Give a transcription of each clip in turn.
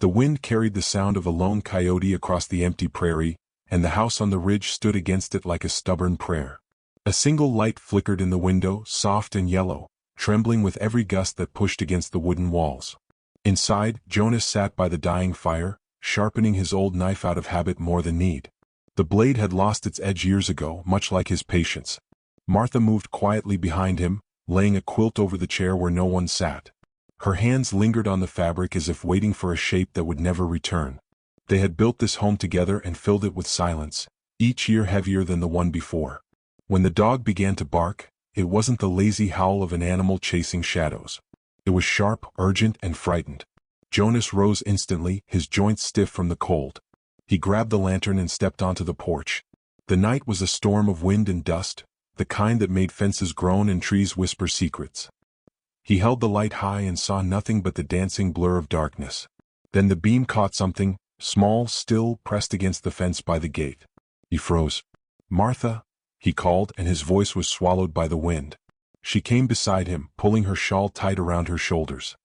The wind carried the sound of a lone coyote across the empty prairie, and the house on the ridge stood against it like a stubborn prayer. A single light flickered in the window, soft and yellow, trembling with every gust that pushed against the wooden walls. Inside, Jonas sat by the dying fire, sharpening his old knife out of habit more than need. The blade had lost its edge years ago, much like his patience. Martha moved quietly behind him, laying a quilt over the chair where no one sat. Her hands lingered on the fabric as if waiting for a shape that would never return. They had built this home together and filled it with silence, each year heavier than the one before. When the dog began to bark, it wasn't the lazy howl of an animal chasing shadows. It was sharp, urgent, and frightened. Jonas rose instantly, his joints stiff from the cold. He grabbed the lantern and stepped onto the porch. The night was a storm of wind and dust, the kind that made fences groan and trees whisper secrets. He held the light high and saw nothing but the dancing blur of darkness. Then the beam caught something, small, still, pressed against the fence by the gate. He froze. "Martha," he called, and his voice was swallowed by the wind. She came beside him, pulling her shawl tight around her shoulders.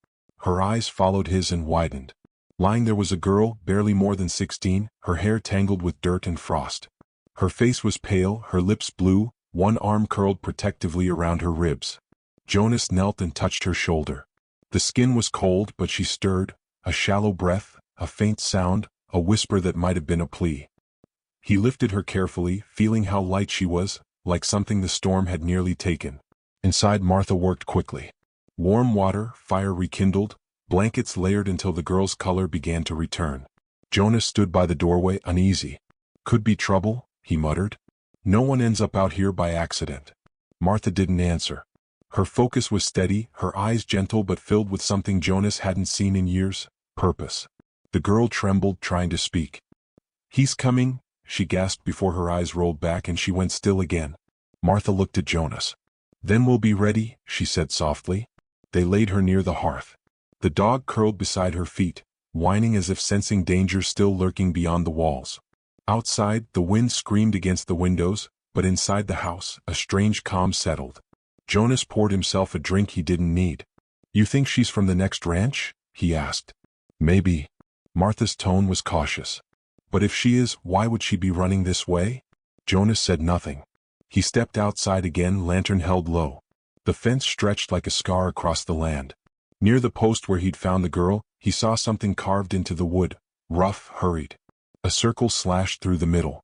Her eyes followed his and widened. Lying there was a girl, barely more than 16, her hair tangled with dirt and frost. Her face was pale, her lips blue, one arm curled protectively around her ribs. Jonas knelt and touched her shoulder. The skin was cold, but she stirred, a shallow breath, a faint sound, a whisper that might have been a plea. He lifted her carefully, feeling how light she was, like something the storm had nearly taken. Inside, Martha worked quickly. Warm water, fire rekindled, blankets layered until the girl's color began to return. Jonas stood by the doorway, uneasy. "Could be trouble," he muttered. "No one ends up out here by accident." Martha didn't answer. Her focus was steady, her eyes gentle but filled with something Jonas hadn't seen in years: purpose. The girl trembled, trying to speak. "He's coming," she gasped before her eyes rolled back and she went still again. Martha looked at Jonas. "Then we'll be ready," she said softly. They laid her near the hearth. The dog curled beside her feet, whining as if sensing danger still lurking beyond the walls. Outside, the wind screamed against the windows, but inside the house, a strange calm settled. Jonas poured himself a drink he didn't need. "You think she's from the next ranch?" he asked. "Maybe." Martha's tone was cautious. "But if she is, why would she be running this way?" Jonas said nothing. He stepped outside again, lantern held low. The fence stretched like a scar across the land. Near the post where he'd found the girl, he saw something carved into the wood, rough, hurried. A circle slashed through the middle.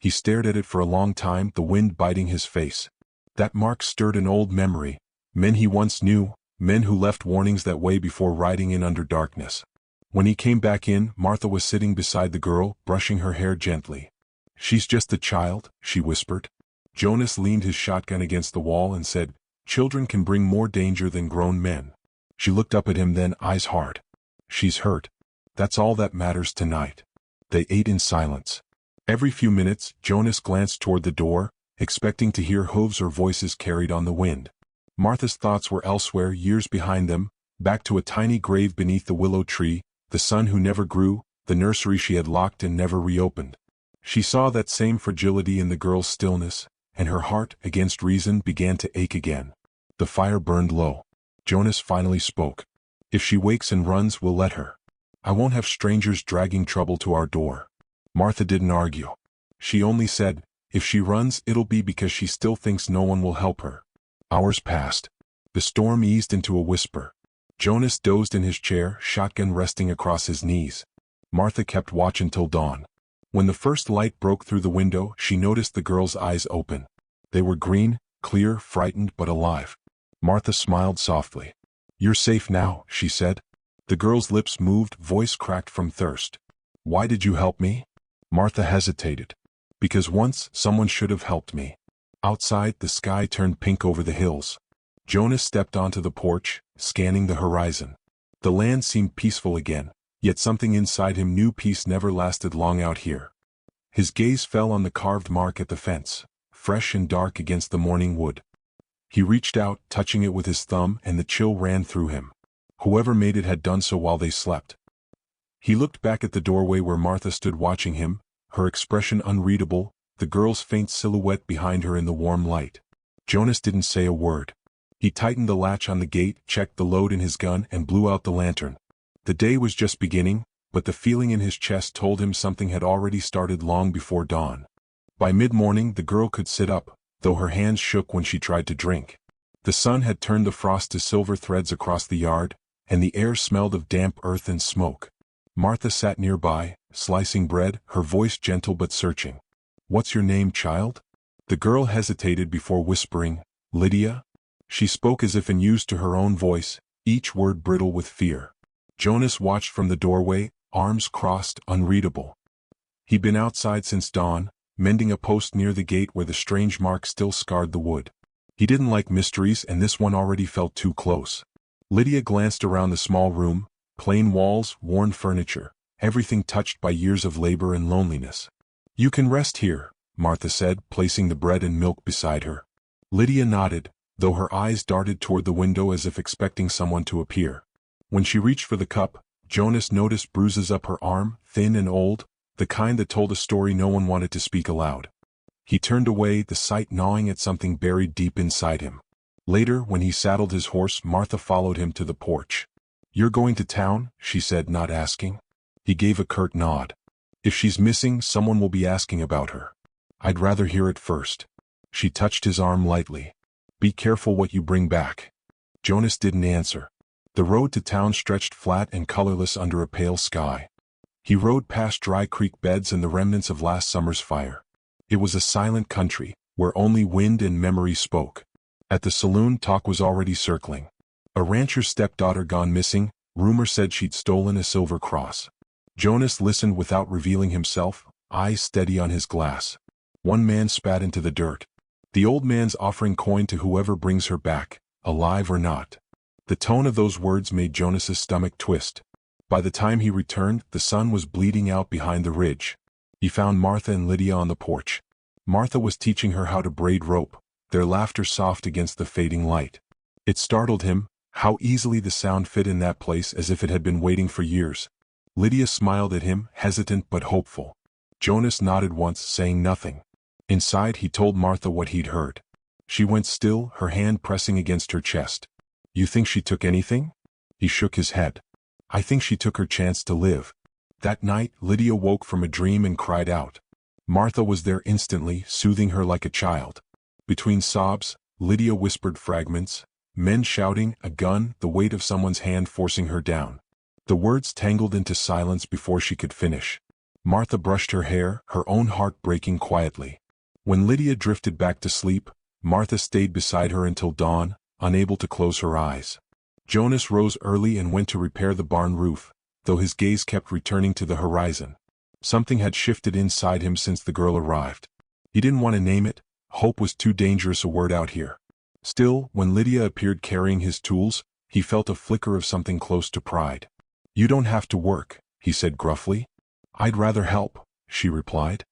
He stared at it for a long time, the wind biting his face. That mark stirred an old memory. Men he once knew, men who left warnings that way before riding in under darkness. When he came back in, Martha was sitting beside the girl, brushing her hair gently. "She's just a child," she whispered. Jonas leaned his shotgun against the wall and said, "Children can bring more danger than grown men." She looked up at him then, eyes hard. "She's hurt. That's all that matters tonight." They ate in silence. Every few minutes, Jonas glanced toward the door, expecting to hear hooves or voices carried on the wind. Martha's thoughts were elsewhere, years behind them, back to a tiny grave beneath the willow tree, the son who never grew, the nursery she had locked and never reopened. She saw that same fragility in the girl's stillness, and her heart, against reason, began to ache again. The fire burned low. Jonas finally spoke. "If she wakes and runs, we'll let her. I won't have strangers dragging trouble to our door." Martha didn't argue. She only said, "If she runs, it'll be because she still thinks no one will help her." Hours passed. The storm eased into a whisper. Jonas dozed in his chair, shotgun resting across his knees. Martha kept watch until dawn. When the first light broke through the window, she noticed the girl's eyes open. They were green, clear, frightened but alive. Martha smiled softly. "You're safe now," she said. The girl's lips moved, voice cracked from thirst. "Why did you help me?" Martha hesitated. "Because once, someone should have helped me." Outside, the sky turned pink over the hills. Jonas stepped onto the porch, scanning the horizon. The land seemed peaceful again, yet something inside him knew peace never lasted long out here. His gaze fell on the carved mark at the fence, fresh and dark against the morning wood. He reached out, touching it with his thumb, and the chill ran through him. Whoever made it had done so while they slept. He looked back at the doorway where Martha stood watching him, her expression unreadable, the girl's faint silhouette behind her in the warm light. Jonas didn't say a word. He tightened the latch on the gate, checked the load in his gun, and blew out the lantern. The day was just beginning, but the feeling in his chest told him something had already started long before dawn. By mid-morning the girl could sit up, though her hands shook when she tried to drink. The sun had turned the frost to silver threads across the yard, and the air smelled of damp earth and smoke. Martha sat nearby, slicing bread, her voice gentle but searching. "What's your name, child?" The girl hesitated before whispering, "Lydia?" She spoke as if unused to her own voice, each word brittle with fear. Jonas watched from the doorway, arms crossed, unreadable. He'd been outside since dawn, mending a post near the gate where the strange mark still scarred the wood. He didn't like mysteries, and this one already felt too close. Lydia glanced around the small room, plain walls, worn furniture, everything touched by years of labor and loneliness. "You can rest here," Martha said, placing the bread and milk beside her. Lydia nodded, though her eyes darted toward the window as if expecting someone to appear. When she reached for the cup, Jonas noticed bruises up her arm, thin and old, the kind that told a story no one wanted to speak aloud. He turned away, the sight gnawing at something buried deep inside him. Later, when he saddled his horse, Martha followed him to the porch. "You're going to town?" she said, not asking. He gave a curt nod. "If she's missing, someone will be asking about her. I'd rather hear it first." She touched his arm lightly. "Be careful what you bring back." Jonas didn't answer. The road to town stretched flat and colorless under a pale sky. He rode past dry creek beds and the remnants of last summer's fire. It was a silent country, where only wind and memory spoke. At the saloon, talk was already circling. A rancher's stepdaughter gone missing, rumor said she'd stolen a silver cross. Jonas listened without revealing himself, eyes steady on his glass. One man spat into the dirt. "The old man's offering coin to whoever brings her back, alive or not." The tone of those words made Jonas's stomach twist. By the time he returned, the sun was bleeding out behind the ridge. He found Martha and Lydia on the porch. Martha was teaching her how to braid rope, their laughter soft against the fading light. It startled him, how easily the sound fit in that place, as if it had been waiting for years. Lydia smiled at him, hesitant but hopeful. Jonas nodded once, saying nothing. Inside, he told Martha what he'd heard. She went still, her hand pressing against her chest. "You think she took anything?" He shook his head. "I think she took her chance to live." That night, Lydia woke from a dream and cried out. Martha was there instantly, soothing her like a child. Between sobs, Lydia whispered fragments, men shouting, a gun, the weight of someone's hand forcing her down. The words tangled into silence before she could finish. Martha brushed her hair, her own heart breaking quietly. When Lydia drifted back to sleep, Martha stayed beside her until dawn, unable to close her eyes. Jonas rose early and went to repair the barn roof, though his gaze kept returning to the horizon. Something had shifted inside him since the girl arrived. He didn't want to name it. Hope was too dangerous a word out here. Still, when Lydia appeared carrying his tools, he felt a flicker of something close to pride. "You don't have to work," he said gruffly. "I'd rather help," she replied.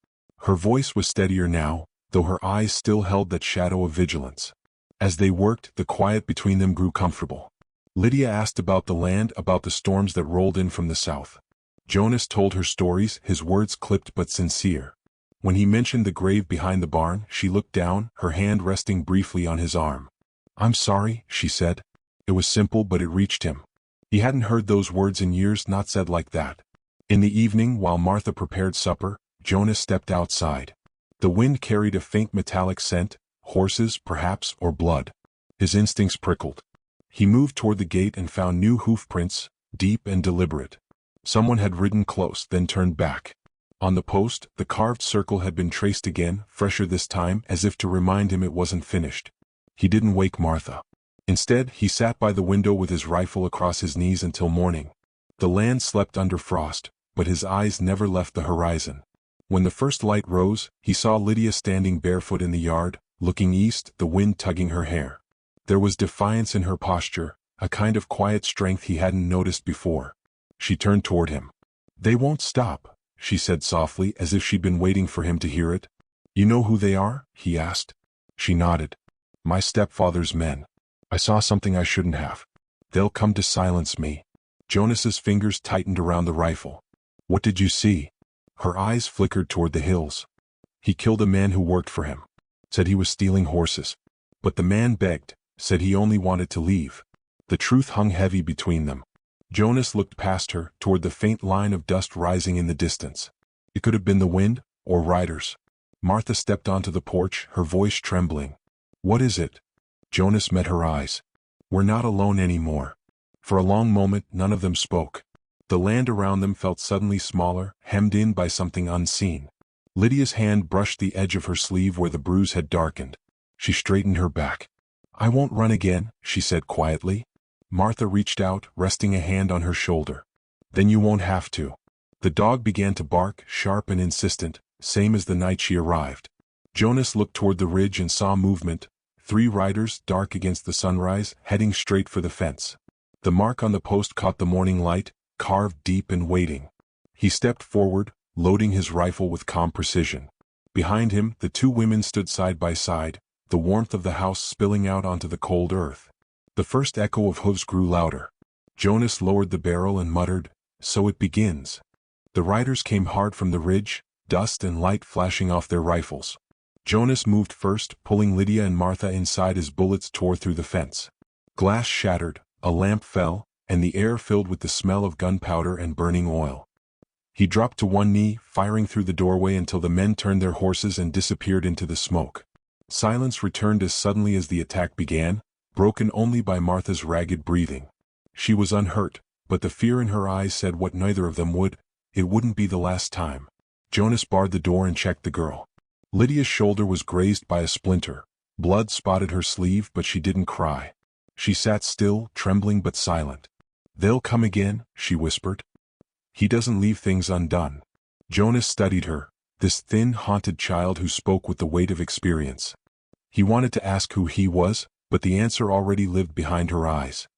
Her voice was steadier now, though her eyes still held that shadow of vigilance. As they worked, the quiet between them grew comfortable. Lydia asked about the land, about the storms that rolled in from the south. Jonas told her stories, his words clipped but sincere. When he mentioned the grave behind the barn, she looked down, her hand resting briefly on his arm. "I'm sorry," she said. It was simple, but it reached him. He hadn't heard those words in years, not said like that. In the evening, while Martha prepared supper, Jonas stepped outside. The wind carried a faint metallic scent, horses, perhaps, or blood. His instincts prickled. He moved toward the gate and found new hoof prints, deep and deliberate. Someone had ridden close, then turned back. On the post, the carved circle had been traced again, fresher this time, as if to remind him it wasn't finished. He didn't wake Martha. Instead, he sat by the window with his rifle across his knees until morning. The land slept under frost, but his eyes never left the horizon. When the first light rose, he saw Lydia standing barefoot in the yard, looking east, the wind tugging her hair. There was defiance in her posture, a kind of quiet strength he hadn't noticed before. She turned toward him. "They won't stop," she said softly, as if she'd been waiting for him to hear it. "You know who they are?" he asked. She nodded. "My stepfather's men. I saw something I shouldn't have. They'll come to silence me." Jonas's fingers tightened around the rifle. "What did you see?" Her eyes flickered toward the hills. "He killed a man who worked for him. Said he was stealing horses. But the man begged, said he only wanted to leave." The truth hung heavy between them. Jonas looked past her, toward the faint line of dust rising in the distance. It could have been the wind, or riders. Martha stepped onto the porch, her voice trembling. "What is it?" Jonas met her eyes. "We're not alone anymore." For a long moment, none of them spoke. The land around them felt suddenly smaller, hemmed in by something unseen. Lydia's hand brushed the edge of her sleeve where the bruise had darkened. She straightened her back. "I won't run again," she said quietly. Martha reached out, resting a hand on her shoulder. "Then you won't have to." The dog began to bark, sharp and insistent, same as the night she arrived. Jonas looked toward the ridge and saw movement, 3 riders, dark against the sunrise, heading straight for the fence. The mark on the post caught the morning light, carved deep and waiting. He stepped forward, loading his rifle with calm precision. Behind him, the 2 women stood side by side, the warmth of the house spilling out onto the cold earth. The first echo of hooves grew louder. Jonas lowered the barrel and muttered, "So it begins." The riders came hard from the ridge, dust and light flashing off their rifles. Jonas moved first, pulling Lydia and Martha inside as bullets tore through the fence. Glass shattered, a lamp fell, and the air filled with the smell of gunpowder and burning oil. He dropped to one knee, firing through the doorway until the men turned their horses and disappeared into the smoke. Silence returned as suddenly as the attack began, broken only by Martha's ragged breathing. She was unhurt, but the fear in her eyes said what neither of them would: it wouldn't be the last time. Jonas barred the door and checked the girl. Lydia's shoulder was grazed by a splinter. Blood spotted her sleeve, but she didn't cry. She sat still, trembling but silent. "They'll come again," she whispered. "He doesn't leave things undone." Jonas studied her, this thin, haunted child who spoke with the weight of experience. He wanted to ask who he was, but the answer already lived behind her eyes.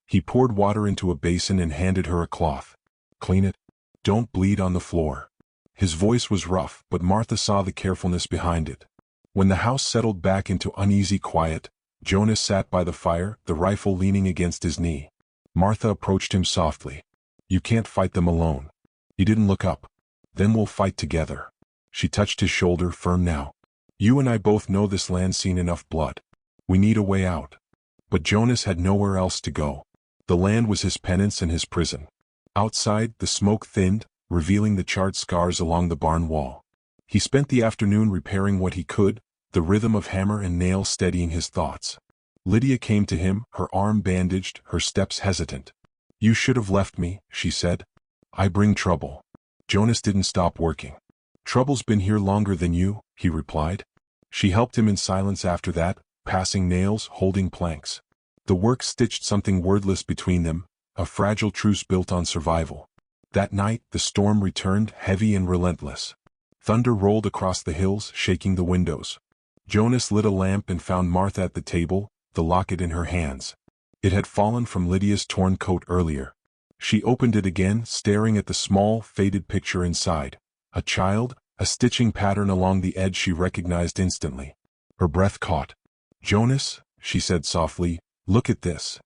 He poured water into a basin and handed her a cloth. "Clean it. Don't bleed on the floor." His voice was rough, but Martha saw the carefulness behind it. When the house settled back into uneasy quiet, Jonas sat by the fire, the rifle leaning against his knee. Martha approached him softly. "You can't fight them alone." He didn't look up. "Then we'll fight together." She touched his shoulder, firm now. "You and I both know this land's seen enough blood. We need a way out." But Jonas had nowhere else to go. The land was his penance and his prison. Outside, the smoke thinned, revealing the charred scars along the barn wall. He spent the afternoon repairing what he could, the rhythm of hammer and nail steadying his thoughts. Lydia came to him, her arm bandaged, her steps hesitant. "You should have left me," she said. "I bring trouble." Jonas didn't stop working. "Trouble's been here longer than you," he replied. She helped him in silence after that, passing nails, holding planks. The work stitched something wordless between them, a fragile truce built on survival. That night, the storm returned, heavy and relentless. Thunder rolled across the hills, shaking the windows. Jonas lit a lamp and found Martha at the table, the locket in her hands. It had fallen from Lydia's torn coat earlier. She opened it again, staring at the small, faded picture inside. A child, a stitching pattern along the edge she recognized instantly. Her breath caught. "Jonas," she said softly, "look at this."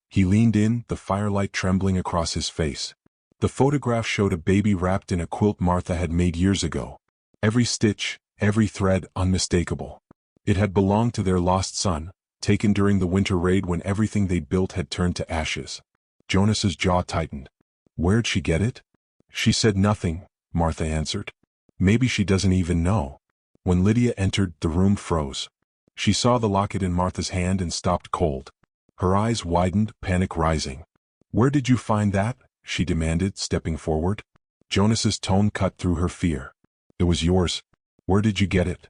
He leaned in, the firelight trembling across his face. The photograph showed a baby wrapped in a quilt Martha had made years ago. Every stitch, every thread unmistakable. It had belonged to their lost son, taken during the winter raid when everything they'd built had turned to ashes. Jonas's jaw tightened. "Where'd she get it?" "She said nothing," Martha answered. "Maybe she doesn't even know." When Lydia entered, the room froze. She saw the locket in Martha's hand and stopped cold. Her eyes widened, panic rising. "Where did you find that?" she demanded, stepping forward. Jonas's tone cut through her fear. "It was yours. Where did you get it?"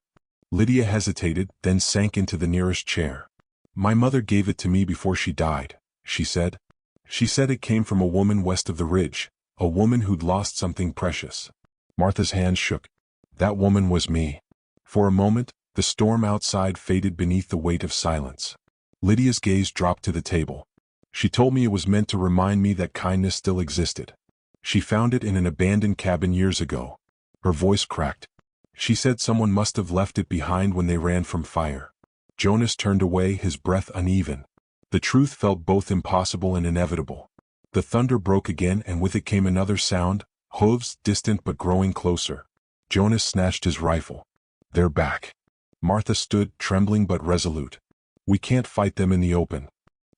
Lydia hesitated, then sank into the nearest chair. "My mother gave it to me before she died," she said. "She said it came from a woman west of the ridge, a woman who'd lost something precious." Martha's hand shook. "That woman was me." For a moment, the storm outside faded beneath the weight of silence. Lydia's gaze dropped to the table. "She told me it was meant to remind me that kindness still existed. She found it in an abandoned cabin years ago." Her voice cracked. "She said someone must have left it behind when they ran from fire." Jonas turned away, his breath uneven. The truth felt both impossible and inevitable. The thunder broke again, and with it came another sound, hooves, distant but growing closer. Jonas snatched his rifle. "They're back." Martha stood, trembling but resolute. "We can't fight them in the open."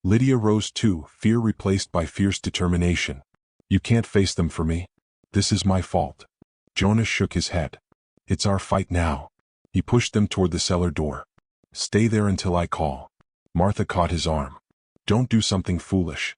Lydia rose too, fear replaced by fierce determination. You can't face them for me. This is my fault. Jonas shook his head. It's our fight now. He pushed them toward the cellar door. Stay there until I call. Martha caught his arm. Don't do something foolish.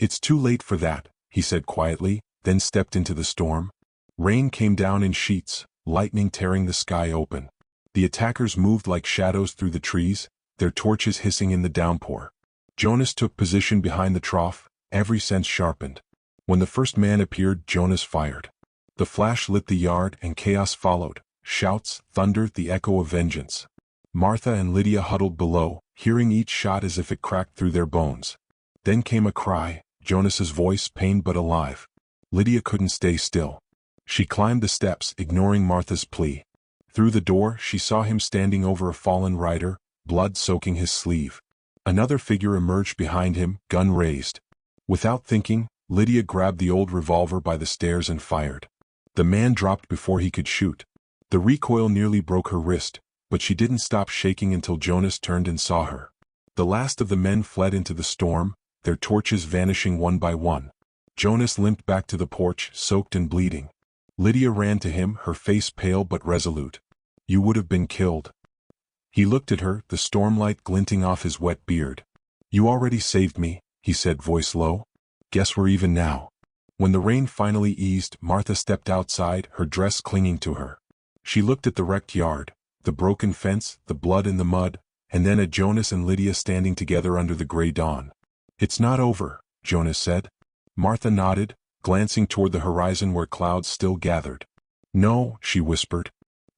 It's too late for that, he said quietly, then stepped into the storm. Rain came down in sheets, lightning tearing the sky open. The attackers moved like shadows through the trees, their torches hissing in the downpour. Jonas took position behind the trough, every sense sharpened. When the first man appeared, Jonas fired. The flash lit the yard and chaos followed, shouts, thunder, the echo of vengeance. Martha and Lydia huddled below, hearing each shot as if it cracked through their bones. Then came a cry, Jonas's voice pained but alive. Lydia couldn't stay still. She climbed the steps, ignoring Martha's plea. Through the door, she saw him standing over a fallen rider, blood soaking his sleeve. Another figure emerged behind him, gun raised. Without thinking, Lydia grabbed the old revolver by the stairs and fired. The man dropped before he could shoot. The recoil nearly broke her wrist, but she didn't stop shaking until Jonas turned and saw her. The last of the men fled into the storm, their torches vanishing one by one. Jonas limped back to the porch, soaked and bleeding. Lydia ran to him, her face pale but resolute. You would have been killed. He looked at her, the stormlight glinting off his wet beard. You already saved me, he said, voice low. Guess we're even now. When the rain finally eased, Martha stepped outside, her dress clinging to her. She looked at the wrecked yard, the broken fence, the blood in the mud, and then at Jonas and Lydia standing together under the gray dawn. It's not over, Jonas said. Martha nodded, glancing toward the horizon where clouds still gathered. No, she whispered.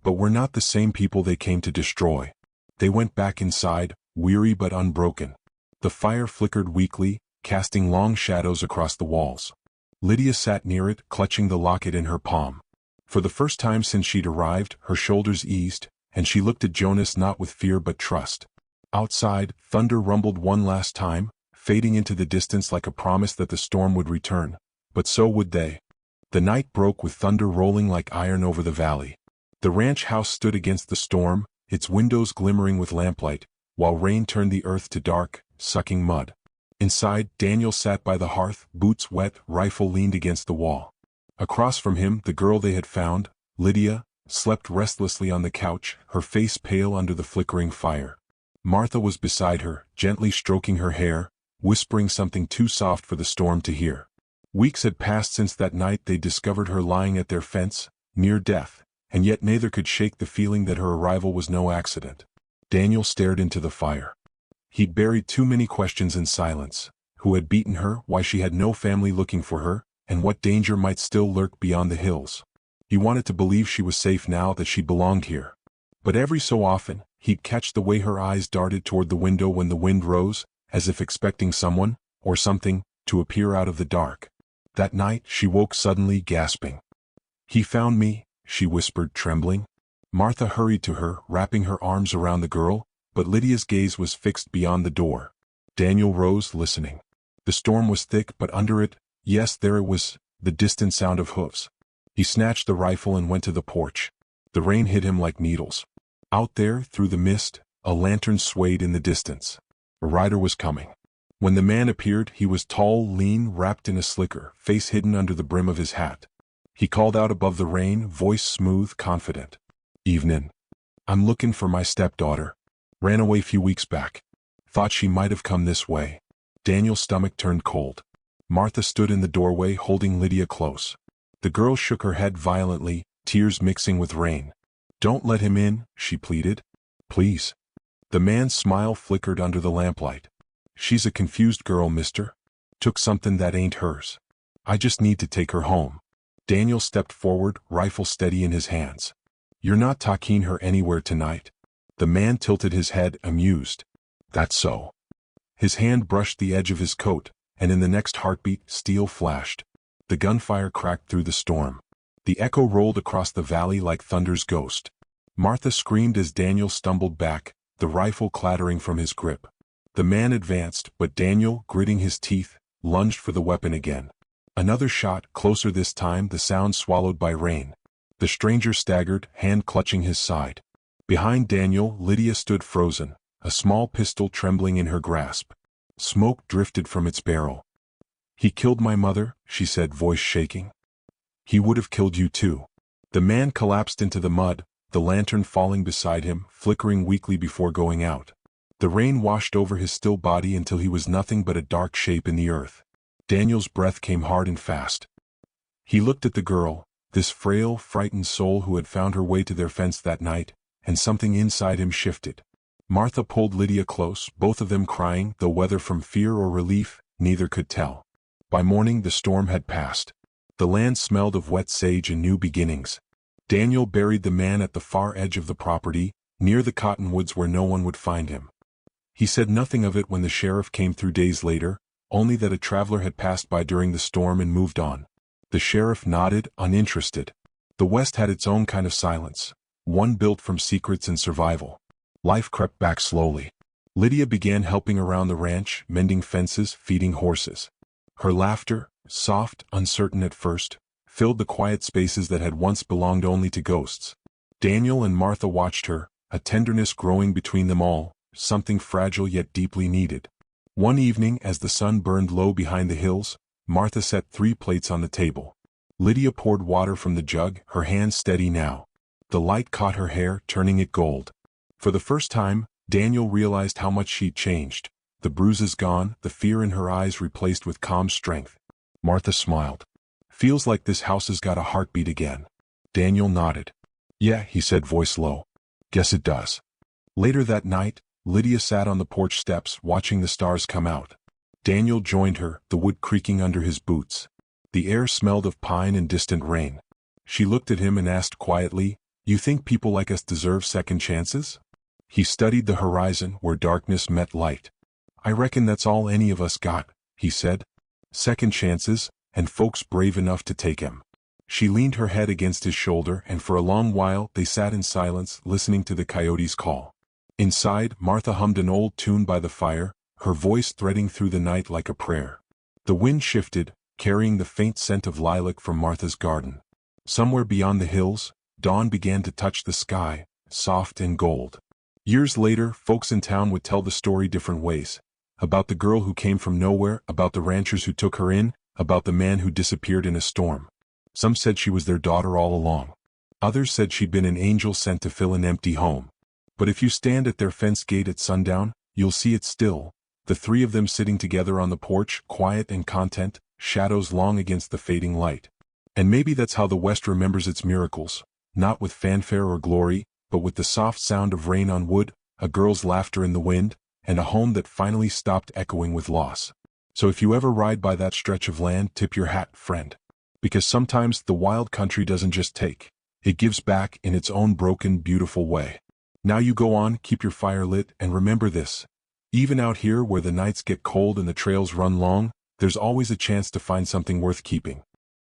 But we're not the same people they came to destroy. They went back inside, weary but unbroken. The fire flickered weakly, casting long shadows across the walls. Lydia sat near it, clutching the locket in her palm. For the first time since she'd arrived, her shoulders eased, and she looked at Jonas not with fear but trust. Outside, thunder rumbled one last time, fading into the distance like a promise that the storm would return. But so would they. The night broke with thunder rolling like iron over the valley. The ranch house stood against the storm, its windows glimmering with lamplight, while rain turned the earth to dark, sucking mud. Inside, Daniel sat by the hearth, boots wet, rifle leaned against the wall. Across from him, the girl they had found, Lydia, slept restlessly on the couch, her face pale under the flickering fire. Martha was beside her, gently stroking her hair, whispering something too soft for the storm to hear. Weeks had passed since that night they discovered her lying at their fence, near death, and yet neither could shake the feeling that her arrival was no accident. Daniel stared into the fire. He'd buried too many questions in silence. Who had beaten her, why she had no family looking for her, and what danger might still lurk beyond the hills. He wanted to believe she was safe now that she belonged here. But every so often, he'd catch the way her eyes darted toward the window when the wind rose, as if expecting someone, or something, to appear out of the dark. That night, she woke suddenly, gasping. He found me, she whispered, trembling. Martha hurried to her, wrapping her arms around the girl, but Lydia's gaze was fixed beyond the door. Daniel rose, listening. The storm was thick, but under it, yes, there it was, the distant sound of hoofs. He snatched the rifle and went to the porch. The rain hit him like needles. Out there, through the mist, a lantern swayed in the distance. A rider was coming. When the man appeared, he was tall, lean, wrapped in a slicker, face hidden under the brim of his hat. He called out above the rain, voice smooth, confident. Evening. I'm looking for my stepdaughter. Ran away few weeks back. Thought she might have come this way. Daniel's stomach turned cold. Martha stood in the doorway, holding Lydia close. The girl shook her head violently, tears mixing with rain. Don't let him in, she pleaded. Please. The man's smile flickered under the lamplight. She's a confused girl, mister. Took something that ain't hers. I just need to take her home. Daniel stepped forward, rifle steady in his hands. You're not taking her anywhere tonight. The man tilted his head, amused. That's so. His hand brushed the edge of his coat, and in the next heartbeat, steel flashed. The gunfire cracked through the storm. The echo rolled across the valley like thunder's ghost. Martha screamed as Daniel stumbled back, the rifle clattering from his grip. The man advanced, but Daniel, gritting his teeth, lunged for the weapon again. Another shot, closer this time, the sound swallowed by rain. The stranger staggered, hand clutching his side. Behind Daniel, Lydia stood frozen, a small pistol trembling in her grasp. Smoke drifted from its barrel. "He killed my mother," she said, voice shaking. "He would have killed you too." The man collapsed into the mud, the lantern falling beside him, flickering weakly before going out. The rain washed over his still body until he was nothing but a dark shape in the earth. Daniel's breath came hard and fast. He looked at the girl, this frail, frightened soul who had found her way to their fence that night, and something inside him shifted. Martha pulled Lydia close, both of them crying, though whether from fear or relief, neither could tell. By morning the storm had passed. The land smelled of wet sage and new beginnings. Daniel buried the man at the far edge of the property, near the cottonwoods where no one would find him. He said nothing of it when the sheriff came through days later, only that a traveler had passed by during the storm and moved on. The sheriff nodded, uninterested. The West had its own kind of silence, one built from secrets and survival. Life crept back slowly. Lydia began helping around the ranch, mending fences, feeding horses. Her laughter, soft, uncertain at first, filled the quiet spaces that had once belonged only to ghosts. Daniel and Martha watched her, a tenderness growing between them all, something fragile yet deeply needed. One evening, as the sun burned low behind the hills, Martha set 3 plates on the table. Lydia poured water from the jug, her hands steady now. The light caught her hair, turning it gold. For the first time, Daniel realized how much she'd changed. The bruises gone, the fear in her eyes replaced with calm strength. Martha smiled. "Feels like this house has got a heartbeat again." Daniel nodded. "Yeah," he said, voice low. "Guess it does." Later that night, Lydia sat on the porch steps, watching the stars come out. Daniel joined her, the wood creaking under his boots. The air smelled of pine and distant rain. She looked at him and asked quietly, "You think people like us deserve second chances?" He studied the horizon where darkness met light. "I reckon that's all any of us got," he said. "Second chances, and folks brave enough to take 'em." She leaned her head against his shoulder, and for a long while they sat in silence, listening to the coyotes' call. Inside, Martha hummed an old tune by the fire, her voice threading through the night like a prayer. The wind shifted, carrying the faint scent of lilac from Martha's garden. Somewhere beyond the hills, dawn began to touch the sky, soft and gold. Years later, folks in town would tell the story different ways. About the girl who came from nowhere, about the ranchers who took her in, about the man who disappeared in a storm. Some said she was their daughter all along. Others said she'd been an angel sent to fill an empty home. But if you stand at their fence gate at sundown, you'll see it still, the 3 of them sitting together on the porch, quiet and content, shadows long against the fading light. And maybe that's how the West remembers its miracles, not with fanfare or glory, but with the soft sound of rain on wood, a girl's laughter in the wind, and a home that finally stopped echoing with loss. So if you ever ride by that stretch of land, tip your hat, friend. Because sometimes the wild country doesn't just take, it gives back in its own broken, beautiful way. Now you go on, keep your fire lit, and remember this. Even out here where the nights get cold and the trails run long, there's always a chance to find something worth keeping.